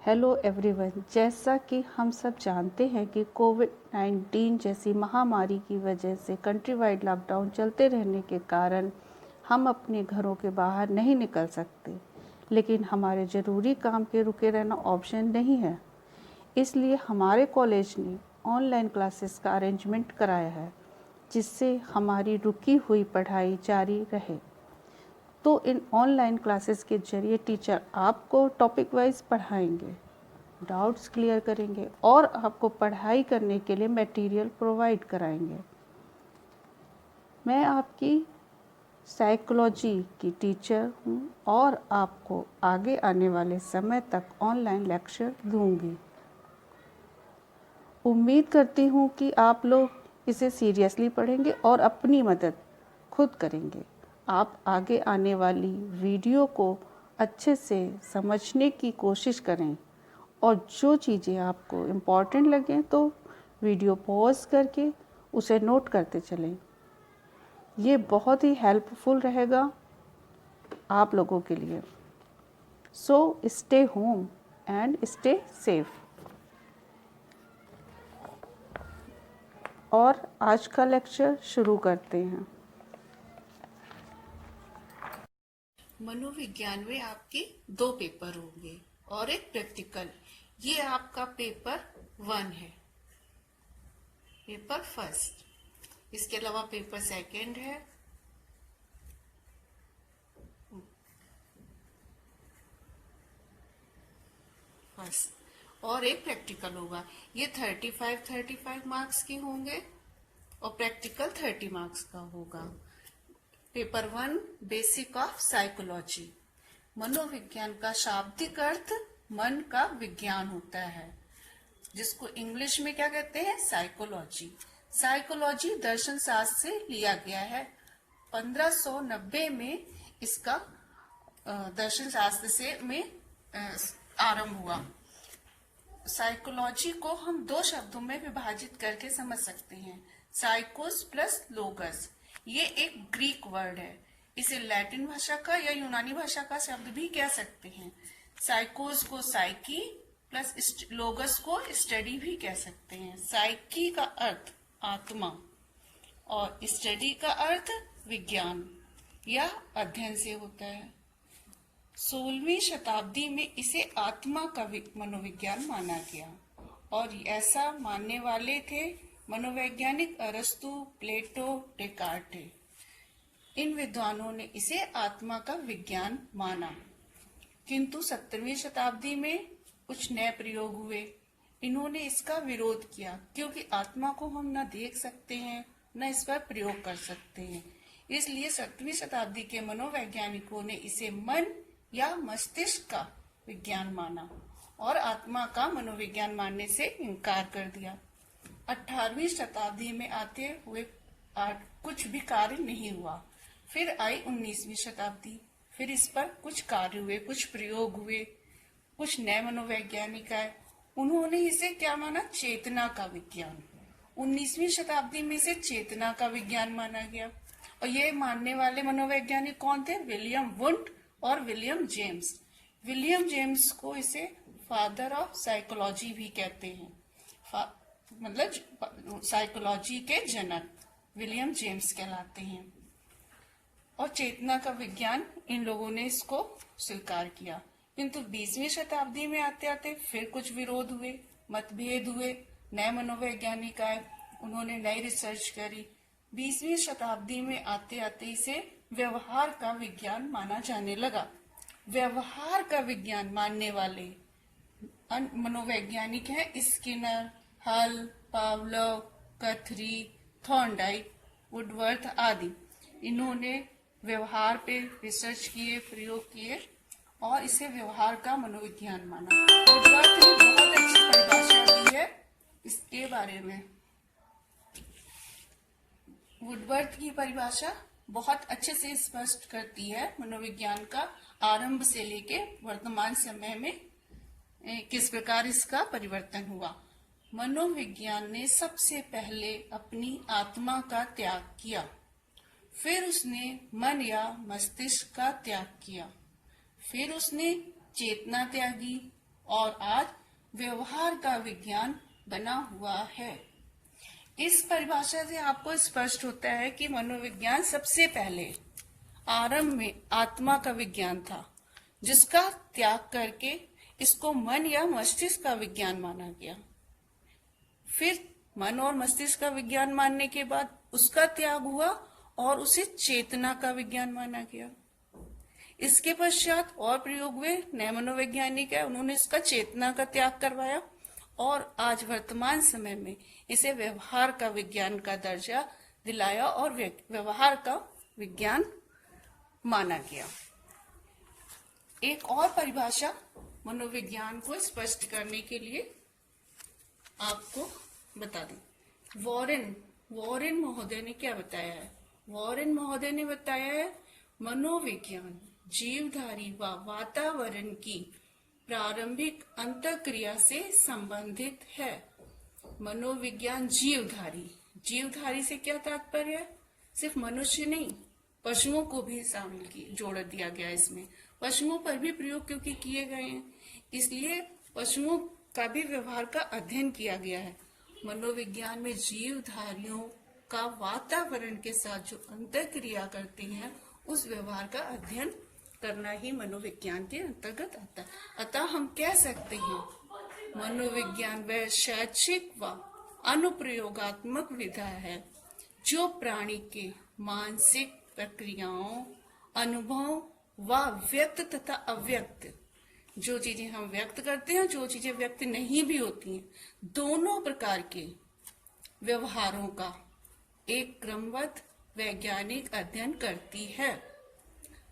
Hello everyone. जैसा कि हम सब जानते हैं कि कोविड-19 जैसी महामारी की वजह से कंट्री वाइड लॉकडाउन चलते रहने के कारण हम अपने घरों के बाहर नहीं निकल सकते, लेकिन हमारे ज़रूरी काम के रुके रहना ऑप्शन नहीं है। इसलिए हमारे कॉलेज ने ऑनलाइन क्लासेस का अरेंजमेंट कराया है, जिससे हमारी रुकी हुई पढ़ाई जारी रहे। तो इन ऑनलाइन क्लासेस के जरिए टीचर आपको टॉपिक वाइज पढ़ाएंगे, डाउट्स क्लियर करेंगे और आपको पढ़ाई करने के लिए मटेरियल प्रोवाइड कराएंगे। मैं आपकी साइकोलॉजी की टीचर हूँ और आपको आगे आने वाले समय तक ऑनलाइन लेक्चर दूंगी। उम्मीद करती हूँ कि आप लोग इसे सीरियसली पढ़ेंगे और अपनी मदद खुद करेंगे। आप आगे आने वाली वीडियो को अच्छे से समझने की कोशिश करें और जो चीज़ें आपको इम्पॉर्टेंट लगें तो वीडियो पॉज करके उसे नोट करते चलें। ये बहुत ही हेल्पफुल रहेगा आप लोगों के लिए। So stay home and stay safe. और आज का लेक्चर शुरू करते हैं। मनोविज्ञान में आपके 2 पेपर होंगे और एक प्रैक्टिकल। ये आपका पेपर 1 है, पेपर फर्स्ट। इसके अलावा पेपर सेकंड है, फर्स्ट, और एक प्रैक्टिकल होगा। ये 35 मार्क्स के होंगे और प्रैक्टिकल 30 मार्क्स का होगा। Paper 1 basic of psychology. मनोविज्ञान का शाब्दिक अर्थ मन का विज्ञान होता है, जिसको इंग्लिश में क्या कहते हैं? साइकोलॉजी। साइकोलॉजी दर्शन शास्त्र से लिया गया है। 1590 में इसका दर्शन शास्त्र से में आरंभ हुआ। साइकोलॉजी को हम 2 शब्दों में विभाजित करके समझ सकते हैं, साइकोस प्लस लोगस। ये एक ग्रीक वर्ड है। इसे लैटिन भाषा का या यूनानी भाषा का शब्द भी कह सकते हैं। साइकोस को साइकी प्लस लोगस को स्टडी भी कह सकते हैं। साइकी का अर्थ आत्मा और स्टडी का अर्थ विज्ञान या अध्ययन से होता है। 16वीं शताब्दी में इसे आत्मा का मनोविज्ञान माना गया और ऐसा मानने वाले थे मनोवैज्ञानिक अरस्तु, प्लेटो, डेकार्टे। इन विद्वानों ने इसे आत्मा का विज्ञान माना, किंतु 17वीं शताब्दी में कुछ नए प्रयोग हुए। इन्होंने इसका विरोध किया, क्योंकि आत्मा को हम न देख सकते हैं न इस पर प्रयोग कर सकते हैं। इसलिए 17वीं शताब्दी के मनोवैज्ञानिकों ने इसे मन या मस्तिष्क का विज्ञान माना और आत्मा का मनोविज्ञान मानने से इनकार कर दिया। 18वीं शताब्दी में आते हुए कुछ भी कार्य नहीं हुआ। फिर आई 19वीं शताब्दी, फिर इस पर कुछ कार्य हुए, कुछ प्रयोग हुए, कुछ नए मनोवैज्ञानिक आए। उन्होंने इसे क्या माना? चेतना का विज्ञान। 19वीं शताब्दी में इसे चेतना का विज्ञान माना गया। और ये मानने वाले मनोवैज्ञानिक कौन थे? विलियम वुंड और विलियम जेम्स। विलियम जेम्स को इसे फादर ऑफ साइकोलॉजी भी कहते हैं, मतलब साइकोलॉजी के जनक विलियम जेम्स कहलाते हैं। और चेतना का विज्ञान इन लोगों ने इसको स्वीकार किया। किंतु 20वीं शताब्दी में आते आते फिर कुछ विरोध हुए, मतभेद हुए, नए मनोवैज्ञानिक आए, उन्होंने नई रिसर्च करी। 20वीं शताब्दी में आते आते इसे व्यवहार का विज्ञान माना जाने लगा। व्यवहार का विज्ञान मानने वाले मनोवैज्ञानिक हैं स्किनर, हल, पावलोव, कथरी, थॉर्नडाइक, वुडवर्थ आदि। इन्होंने व्यवहार पे रिसर्च किए, प्रयोग किए और इसे व्यवहार का मनोविज्ञान माना। वुडवर्थ ने बहुत अच्छी परिभाषा दी है इसके बारे में। वुडवर्थ की परिभाषा बहुत अच्छे से स्पष्ट करती है मनोविज्ञान का आरंभ से लेके वर्तमान समय में किस प्रकार इसका परिवर्तन हुआ। मनोविज्ञान ने सबसे पहले अपनी आत्मा का त्याग किया, फिर उसने मन या मस्तिष्क का त्याग किया, फिर उसने चेतना त्यागी और आज व्यवहार का विज्ञान बना हुआ है। इस परिभाषा से आपको स्पष्ट होता है कि मनोविज्ञान सबसे पहले आरंभ में आत्मा का विज्ञान था, जिसका त्याग करके इसको मन या मस्तिष्क का विज्ञान माना गया। फिर मन और मस्तिष्क का विज्ञान मानने के बाद उसका त्याग हुआ और उसे चेतना का विज्ञान माना गया। इसके पश्चात और प्रयोग हुए, नए मनोवैज्ञानिक है, उन्होंने इसका चेतना का त्याग करवाया और आज वर्तमान समय में इसे व्यवहार का विज्ञान का दर्जा दिलाया और व्यवहार का विज्ञान माना गया। एक और परिभाषा मनोविज्ञान को स्पष्ट करने के लिए आपको बता दें। वॉरेन महोदय ने क्या बताया है? वॉरेन महोदय ने बताया है मनोविज्ञान जीवधारी व वातावरण की प्रारंभिक अंतःक्रिया से संबंधित है। मनोविज्ञान जीवधारी से क्या तात्पर्य है? सिर्फ मनुष्य नहीं, पशुओं को भी जोड़ दिया गया इसमें। पशुओं पर भी प्रयोग क्योंकि किए गए हैं, इसलिए पशुओं का भी व्यवहार का अध्ययन किया गया है। मनोविज्ञान में जीवधारियों का वातावरण के साथ जो अंतःक्रिया करते हैं, उस व्यवहार का अध्ययन करना ही मनोविज्ञान के अंतर्गत आता है। अतः हम कह सकते हैं मनोविज्ञान वह शैक्षिक व अनुप्रयोगात्मक विधा है जो प्राणी के मानसिक प्रक्रियाओं, अनुभव व व्यक्त तथा अव्यक्त, जो चीजें हम व्यक्त करते हैं, जो चीजें व्यक्त नहीं भी होती हैं, दोनों प्रकार के व्यवहारों का एक क्रमबद्ध वैज्ञानिक अध्ययन करती है।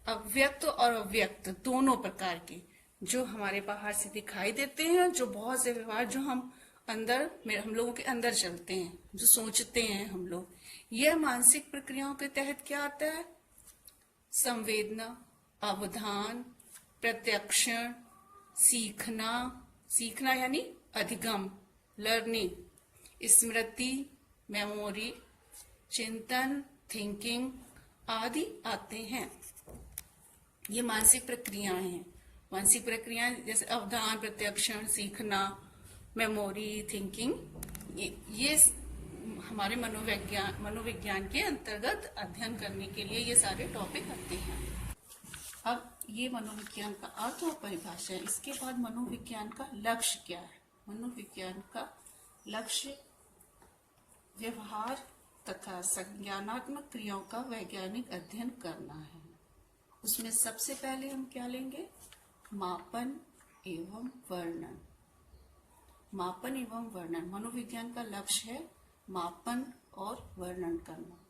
अव्यक्त और अव्यक्त दोनों प्रकार के जो हमारे बाहर से दिखाई देते हैं, जो बहुत से व्यवहार जो हम लोगों के अंदर चलते हैं, जो सोचते हैं हम लोग, यह मानसिक प्रक्रियाओं के तहत क्या आता है? संवेदना, अवधान, प्रत्यक्षण, सीखना यानी अधिगम, लर्निंग, स्मृति, मेमोरी, चिंतन, थिंकिंग आदि आते हैं। ये मानसिक प्रक्रियाएं हैं। मानसिक प्रक्रियाएं जैसे अवधान, प्रत्यक्षण, सीखना, मेमोरी, थिंकिंग, ये हमारे मनोविज्ञान के अंतर्गत अध्ययन करने के लिए ये सारे टॉपिक आते हैं। अब ये मनोविज्ञान का अर्थ और परिभाषा है। इसके बाद मनोविज्ञान का लक्ष्य क्या है? मनोविज्ञान का लक्ष्य व्यवहार तथा संज्ञानात्मक क्रियाओं का वैज्ञानिक अध्ययन करना है। उसमें सबसे पहले हम क्या लेंगे? मापन एवं वर्णन। मापन एवं वर्णन मनोविज्ञान का लक्ष्य है, मापन और वर्णन करना।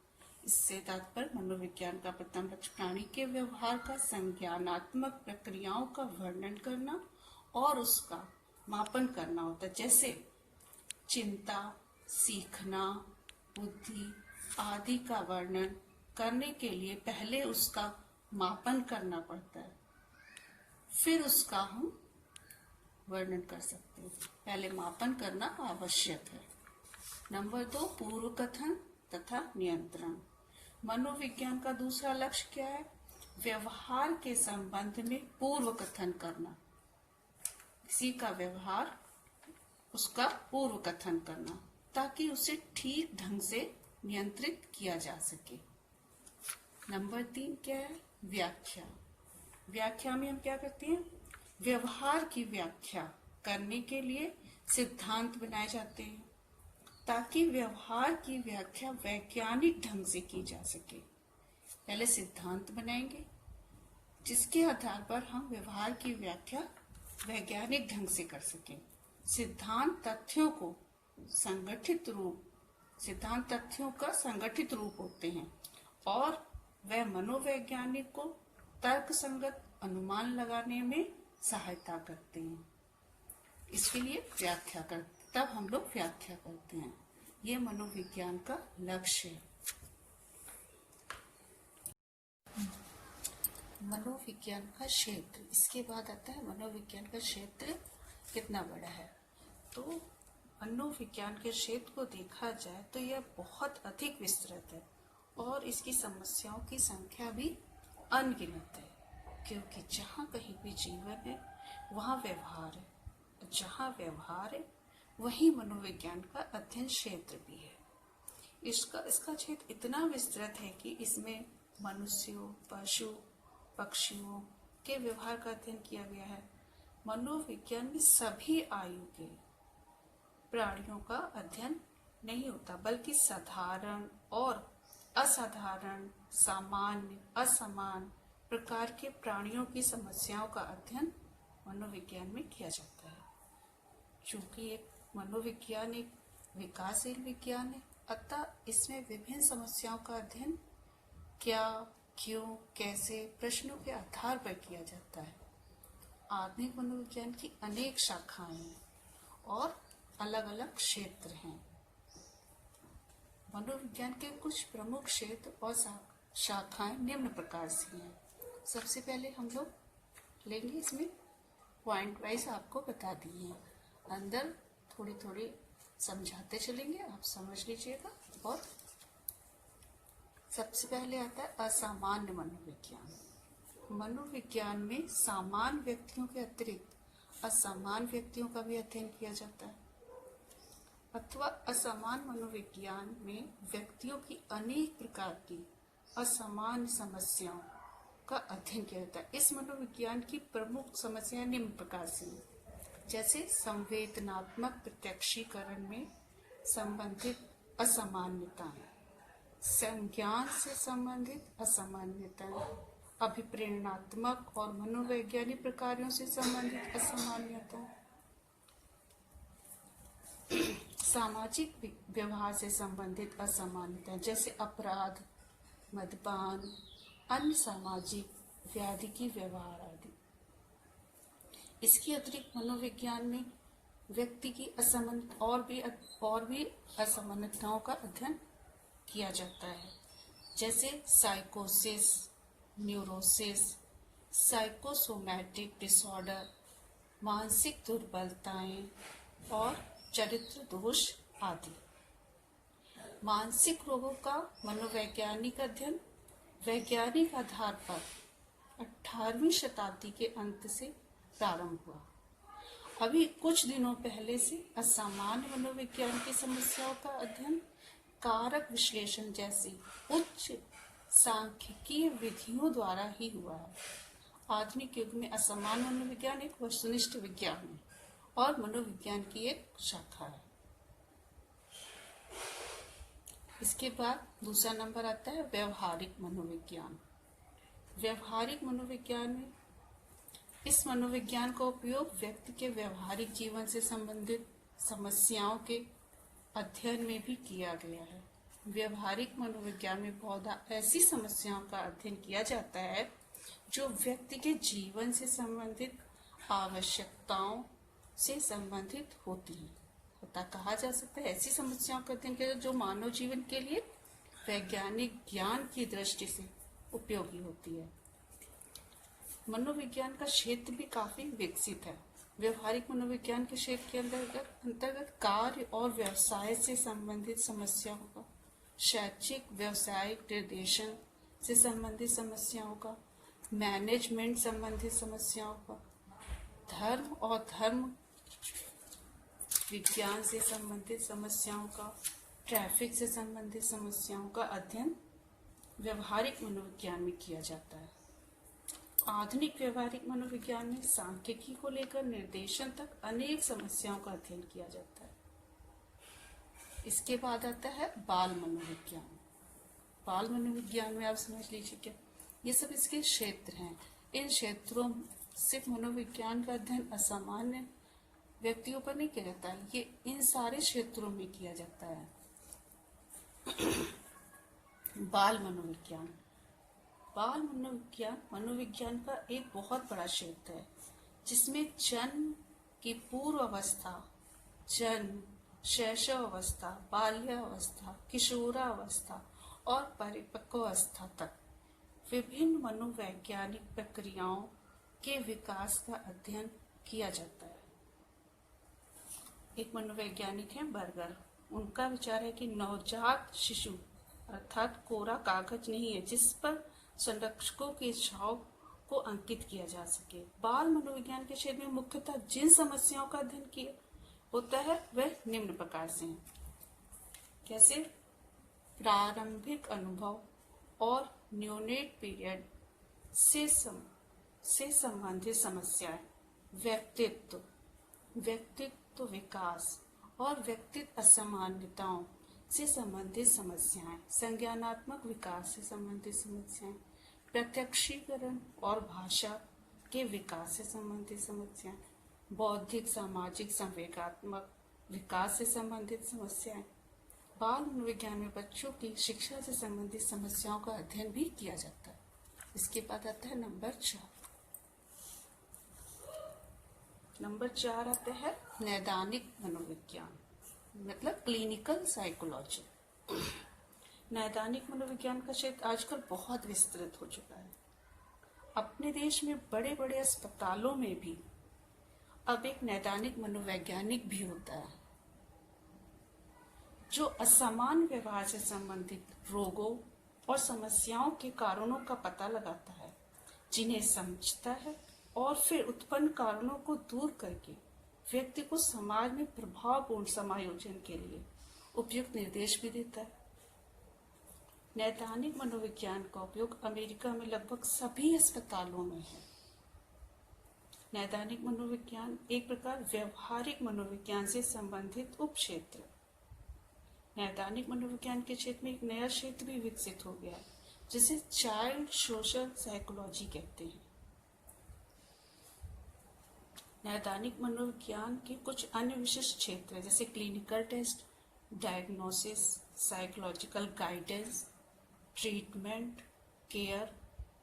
इससे तात्पर्य मनोविज्ञान का प्रथम लक्ष्य प्राणी के व्यवहार का संज्ञानात्मक प्रक्रियाओं का वर्णन करना और उसका मापन करना होता है। जैसे चिंता, सीखना, बुद्धि आदि का वर्णन करने के लिए पहले उसका मापन करना पड़ता है, फिर उसका हम वर्णन कर सकते हैं। पहले मापन करना आवश्यक है। नंबर 2, पूर्व कथन तथा नियंत्रण। मनोविज्ञान का दूसरा लक्ष्य क्या है? व्यवहार के संबंध में पूर्व कथन करना। किसी का व्यवहार, उसका पूर्व कथन करना, ताकि उसे ठीक ढंग से नियंत्रित किया जा सके। नंबर 3 क्या है? व्याख्या। व्याख्या में हम क्या करते हैं? व्यवहार की व्याख्या करने के लिए सिद्धांत बनाए जाते हैं, ताकि व्यवहार की व्याख्या वैज्ञानिक ढंग से की जा सके। पहले सिद्धांत बनाएंगे, जिसके आधार पर हम व्यवहार की व्याख्या वैज्ञानिक ढंग से कर सकें। सिद्धांत तथ्यों का संगठित रूप होते हैं और वह मनोवैज्ञानिक को तर्क संगत अनुमान लगाने में सहायता करते हैं। इसके लिए तब हम लोग व्याख्या करते हैं। ये मनोविज्ञान का लक्ष्य है। मनोविज्ञान का क्षेत्र, इसके बाद आता है मनोविज्ञान का क्षेत्र कितना बड़ा है। तो मनोविज्ञान के क्षेत्र को देखा जाए तो यह बहुत अधिक विस्तृत है और इसकी समस्याओं की संख्या भी अनगिनत है, क्योंकि जहाँ कहीं भी जीवन है वहाँ व्यवहार है। जहाँ व्यवहार है वहीं मनोविज्ञान का अध्ययन क्षेत्र भी है। इसका क्षेत्र इतना विस्तृत है कि इसमें मनुष्यों, पशु, पक्षियों के व्यवहार का अध्ययन किया गया है। मनोविज्ञान में सभी आयु के प्राणियों का अध्ययन नहीं होता, बल्कि साधारण और असाधारण, सामान्य, असमान प्रकार के प्राणियों की समस्याओं का अध्ययन मनोविज्ञान में किया जाता है। चूंकि एक मनोविज्ञान एक विकासशील विज्ञान है, अतः इसमें विभिन्न समस्याओं का अध्ययन क्या, क्यों, कैसे प्रश्नों के आधार पर किया जाता है। आधुनिक मनोविज्ञान की अनेक शाखाएं हैं और अलग अलग क्षेत्र हैं। मनोविज्ञान के कुछ प्रमुख क्षेत्र और शाखाएं निम्न प्रकार से हैं। सबसे पहले हम लोग लेंगे, इसमें पॉइंट वाइज आपको बता दिए हैं, अंदर थोड़ी थोड़ी समझाते चलेंगे, आप समझ लीजिएगा। और सबसे पहले आता है असामान्य मनोविज्ञान। मनोविज्ञान में सामान्य व्यक्तियों के अतिरिक्त असामान्य व्यक्तियों का भी अध्ययन किया जाता है, अथवा असामान्य मनोविज्ञान में व्यक्तियों की अनेक प्रकार की असामान्य समस्याओं का अध्ययन किया जाता है। इस मनोविज्ञान की प्रमुख समस्याएं निम्न प्रकार से हैं, जैसे संवेदनात्मक प्रत्यक्षीकरण में संबंधित असामान्यताएं, संज्ञान से संबंधित असामान्यताएं, अभिप्रेरणात्मक और मनोवैज्ञानिक प्रकारों से संबंधित असामान्यताएं, सामाजिक व्यवहार से संबंधित असामान्यताएं जैसे अपराध, मद्यपान, अन्य सामाजिक व्याधि की व्यवहार आदि। इसके अतिरिक्त मनोविज्ञान में व्यक्ति की और भी असमानताओं का अध्ययन किया जाता है, जैसे साइकोसिस, न्यूरोसिस, साइकोसोमैटिक डिसऑर्डर, मानसिक दुर्बलताएं और चरित्र दोष आदि। मानसिक रोगों का मनोवैज्ञानिक अध्ययन वैज्ञानिक आधार पर 18वीं शताब्दी के अंत से प्रारंभ हुआ। अभी कुछ दिनों पहले से असामान्य मनोविज्ञान की समस्याओं का अध्ययन कारक विश्लेषण जैसी उच्च सांख्यिकीय विधियों द्वारा ही हुआ है। आधुनिक युग में असामान्य मनोविज्ञान एक वस्तुनिष्ठ विज्ञान है और मनोविज्ञान की एक शाखा है। इसके बाद दूसरा नंबर आता है व्यवहारिक मनोविज्ञान। व्यवहारिक मनोविज्ञान में इस मनोविज्ञान का उपयोग व्यक्ति के व्यवहारिक जीवन से संबंधित समस्याओं के अध्ययन में भी किया गया है। व्यवहारिक मनोविज्ञान में बहुधा ऐसी समस्याओं का अध्ययन किया जाता है जो व्यक्ति के जीवन से संबंधित आवश्यकताओं से संबंधित होती है। कहा जा सकता है ऐसी समस्याओं का अध्ययन किया जो मानव जीवन के लिए वैज्ञानिक ज्ञान की दृष्टि से उपयोगी होती है। मनोविज्ञान का क्षेत्र भी काफी विकसित है। व्यवहारिक मनोविज्ञान के क्षेत्र के अंतर्गत कार्य और व्यवसाय से संबंधित समस्याओं का, शैक्षिक व्यवसायिक निर्देशन से संबंधित समस्याओं का, मैनेजमेंट संबंधित समस्याओं का, धर्म और धर्म विज्ञान से संबंधित समस्याओं का, ट्रैफिक से संबंधित समस्याओं का अध्ययन व्यवहारिक मनोविज्ञान में किया जाता है। आधुनिक व्यवहारिक मनोविज्ञान में सांख्यिकी को लेकर निर्देशन तक अनेक समस्याओं का अध्ययन किया जाता है। इसके बाद आता है बाल मनोविज्ञान। बाल मनोविज्ञान में आप समझ लीजिए क्या ये सब इसके क्षेत्र हैं। इन क्षेत्रों सिर्फ मनोविज्ञान का अध्ययन असामान्य व्यक्तियों पर नहीं किया जाता है, ये इन सारे क्षेत्रों में किया जाता है। बाल मनोविज्ञान। बाल मनोविज्ञान मनोविज्ञान का एक बहुत बड़ा क्षेत्र है जिसमें जन्म की पूर्व अवस्था, जन्म, शैशव अवस्था, बाल्यावस्था, किशोरावस्था और परिपक्व अवस्था तक विभिन्न मनोवैज्ञानिक प्रक्रियाओं के विकास का अध्ययन किया जाता है। एक मनोवैज्ञानिक हैं बर्गर, उनका विचार है कि नवजात शिशु अर्थात कोरा कागज नहीं है जिस पर संरक्षकों की इच्छाओं को अंकित किया जा सके। बाल मनोविज्ञान के क्षेत्र में मुख्यतः जिन समस्याओं का अध्ययन किया होता है वह निम्न प्रकार से हैं। कैसे? प्रारंभिक अनुभव और न्यूनेट पीरियड से संबंधित समस्याएं, व्यक्तित्व विकास और व्यक्तित्व असामान्यताओं से संबंधित समस्याएं, संज्ञानात्मक विकास से संबंधित समस्याएं, प्रत्यक्षीकरण और भाषा के विकास से संबंधित समस्याएं, बौद्धिक सामाजिक संवेगात्मक विकास से संबंधित समस्याएं। बाल मनोविज्ञान में बच्चों की शिक्षा से संबंधित समस्याओं का अध्ययन भी किया जाता है। इसके बाद आता है नंबर 4। नंबर 4 आता है नैदानिक मनोविज्ञान, मतलब क्लिनिकल साइकोलॉजी। नैदानिक मनोविज्ञान का क्षेत्र आजकल बहुत विस्तृत हो चुका है। अपने देश में बड़े बड़े अस्पतालों में भी अब एक नैदानिक मनोवैज्ञानिक भी होता है, जो असामान्य व्यवहार से संबंधित रोगों और समस्याओं के कारणों का पता लगाता है, जिन्हें समझता है और फिर उत्पन्न कारणों को दूर करके व्यक्ति को समाज में प्रभावपूर्ण समायोजन के लिए उपयुक्त निर्देश भी देता है। नैदानिक मनोविज्ञान का उपयोग अमेरिका में लगभग सभी अस्पतालों में है। नैदानिक मनोविज्ञान एक प्रकार व्यवहारिक मनोविज्ञान से संबंधित उपक्षेत्र। नैदानिक मनोविज्ञान के क्षेत्र में एक नया क्षेत्र भी विकसित हो गया है, जिसे चाइल्ड सोशल साइकोलॉजी कहते हैं। नैदानिक मनोविज्ञान के कुछ अन्य विशिष्ट क्षेत्र जैसे clinical test, diagnosis, psychological guidance, treatment, care,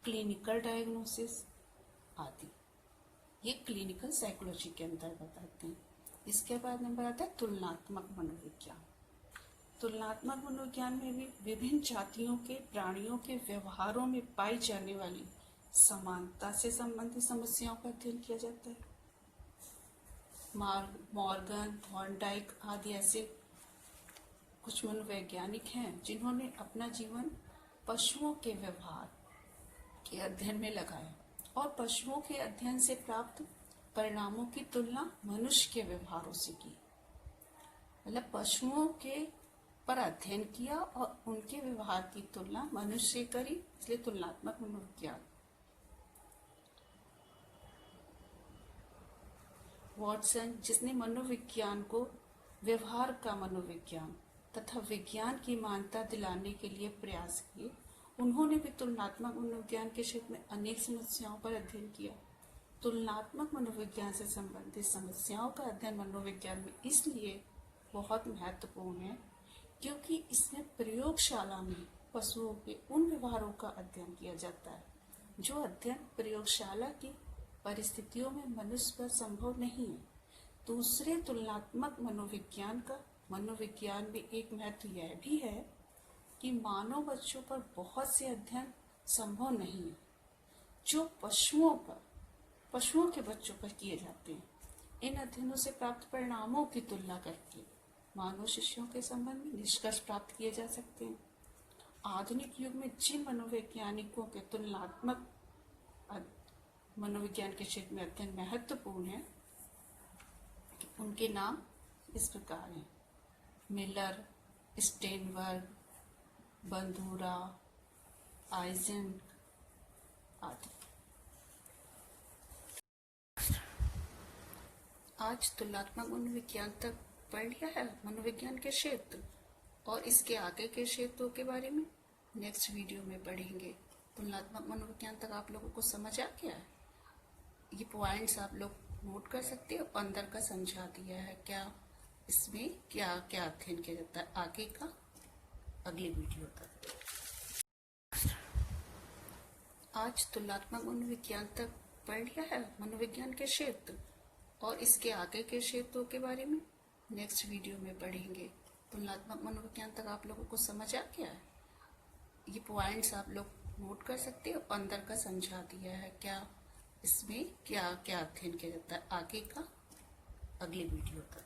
clinical diagnosis आदि, ये क्लिनिकल साइकोलॉजी के अंतर्गत आते हैं। इसके बाद नंबर आता है तुलनात्मक मनोविज्ञान। तुलनात्मक मनोविज्ञान में भी विभिन्न जातियों के प्राणियों के व्यवहारों में पाई जाने वाली समानता से संबंधित समस्याओं का अध्ययन किया जाता है। मॉर्गन, थॉर्नडाइक आदि ऐसे कुछ मनोवैज्ञानिक हैं जिन्होंने अपना जीवन पशुओं के व्यवहार के अध्ययन में लगाया और पशुओं के अध्ययन से प्राप्त परिणामों की तुलना मनुष्य के व्यवहारों से की। मतलब पशुओं के पर अध्ययन किया और उनके व्यवहार की तुलना मनुष्य से करी, इसलिए तुलनात्मक मनोविज्ञान। वॉटसन, जिसने मनोविज्ञान को व्यवहार का मनोविज्ञान तथा विज्ञान की मान्यता दिलाने के लिए प्रयास किए, उन्होंने भी तुलनात्मक मनोविज्ञान के क्षेत्र में अनेक समस्याओं पर अध्ययन किया। तुलनात्मक मनोविज्ञान से संबंधित समस्याओं का अध्ययन मनोविज्ञान में इसलिए बहुत महत्वपूर्ण है क्योंकि इसमें प्रयोगशाला में पशुओं के उन व्यवहारों का अध्ययन किया जाता है जो अध्ययन प्रयोगशाला की परिस्थितियों में मनुष्य पर संभव नहीं है। दूसरे तुलनात्मक मनोविज्ञान में एक महत्व यह भी है कि मानव बच्चों पर बहुत से अध्ययन संभव नहीं है जो पशुओं के बच्चों पर किए जाते हैं। इन अध्ययनों से प्राप्त परिणामों की तुलना करके मानव शिशुओं के संबंध में निष्कर्ष प्राप्त किए जा सकते हैं। आधुनिक युग में जिन मनोवैज्ञानिकों के तुलनात्मक मनोविज्ञान के क्षेत्र में अध्ययन महत्वपूर्ण है, उनके नाम इस प्रकार हैं: मिलर, स्टेनबर्ग, बंधुरा, आइजेंक आदि। आज तुलनात्मक मनोविज्ञान तक पढ़ लिया है मनोविज्ञान के क्षेत्र, और इसके आगे के क्षेत्रों के बारे में नेक्स्ट वीडियो में पढ़ेंगे। तुलनात्मक मनोविज्ञान तक आप लोगों को समझ आ गया है? ये पॉइंट्स आप लोग नोट कर सकते हो। अंदर का समझा दिया है क्या इसमें क्या क्या अध्ययन किया जाता है, आगे का अगली वीडियो तक। आज तुलनात्मक मनोविज्ञान तक पढ़ लिया है मनोविज्ञान के क्षेत्र, और इसके आगे के क्षेत्रों के बारे में नेक्स्ट वीडियो में पढ़ेंगे। तुलनात्मक मनोविज्ञान तक आप लोगों को समझ आ गया है? ये पॉइंट्स आप लोग नोट कर सकते हो। अंदर का समझा दिया है क्या इसमें क्या क्या अध्ययन किया जाता है, आगे का अगली वीडियो तक।